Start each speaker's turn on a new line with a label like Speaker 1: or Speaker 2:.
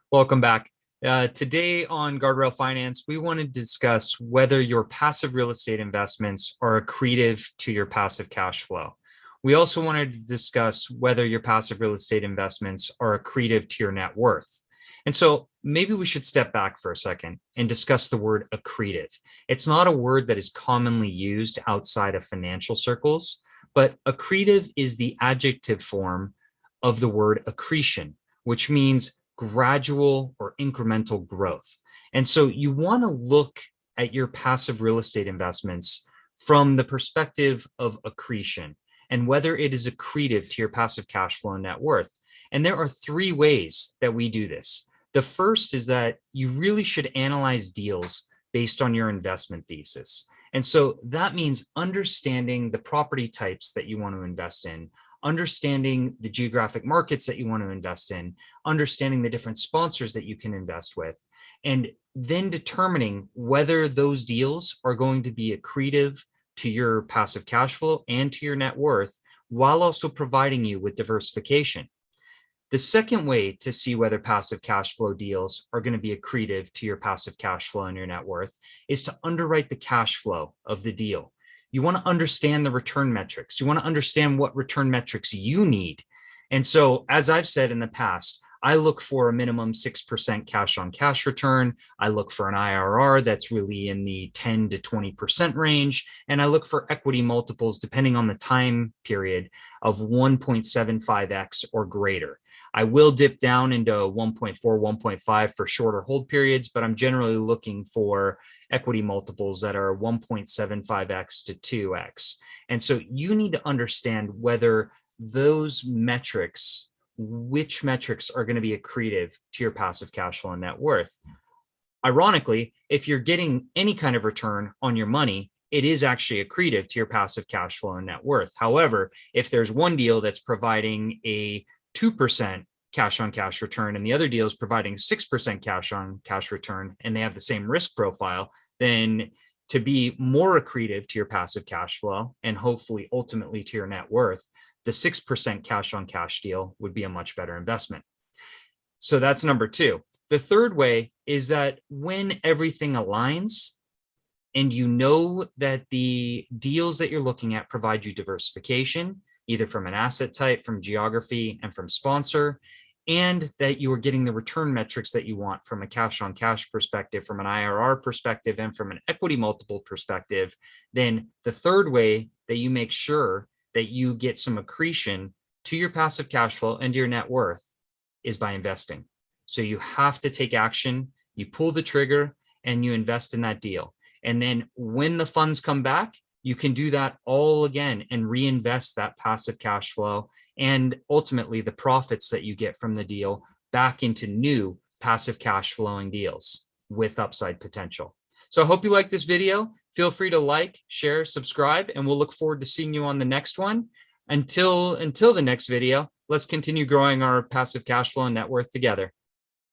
Speaker 1: Welcome back. Today on Guardrail Finance, we want to discuss whether your passive real estate investments are accretive to your passive cash flow. We also wanted to discuss whether your passive real estate investments are accretive to your net worth. And so maybe we should step back for a second and discuss the word accretive. It's not a word that is commonly used outside of financial circles, but accretive is the adjective form of the word accretion, which means gradual or incremental growth. And so you want to look at your passive real estate investments from the perspective of accretion and whether it is accretive to your passive cash flow and net worth. And there are three ways that we do this. The first is that you really should analyze deals based on your investment thesis. And so that means understanding the property types that you want to invest in, understanding the geographic markets that you want to invest in, understanding the different sponsors that you can invest with, and then determining whether those deals are going to be accretive to your passive cash flow and to your net worth, while also providing you with diversification. The second way to see whether passive cash flow deals are going to be accretive to your passive cash flow and your net worth is to underwrite the cash flow of the deal. You want to understand the return metrics. You want to understand what return metrics you need. And so, as I've said in the past, I look for a minimum 6% cash on cash return. I look for an IRR that's really in the 10 to 20% range. And I look for equity multiples, depending on the time period, of 1.75x or greater. I will dip down into 1.4, 1.5 for shorter hold periods, but I'm generally looking for equity multiples that are 1.75x to 2x. And so you need to understand whether those metrics, which metrics are going to be accretive to your passive cash flow and net worth. Ironically, if you're getting any kind of return on your money, it is actually accretive to your passive cash flow and net worth. However, if there's one deal that's providing a 2% cash on cash return and the other deal is providing 6% cash on cash return and they have the same risk profile, then to be more accretive to your passive cash flow and hopefully ultimately to your net worth, the 6% cash on cash deal would be a much better investment. So that's number two. The third way is that when everything aligns and you know that the deals that you're looking at provide you diversification, either from an asset type, from geography, and from sponsor, and that you are getting the return metrics that you want from a cash on cash perspective, from an IRR perspective, and from an equity multiple perspective, then the third way that you make sure that you get some accretion to your passive cash flow and your net worth is by investing. So you have to take action, you pull the trigger, and you invest in that deal. And then when the funds come back, you can do that all again and reinvest that passive cash flow and ultimately the profits that you get from the deal back into new passive cash flowing deals with upside potential. So I hope you like this video. Feel free to like, share, subscribe, and we'll look forward to seeing you on the next one. Until the next video, let's continue growing our passive cash flow and net worth together.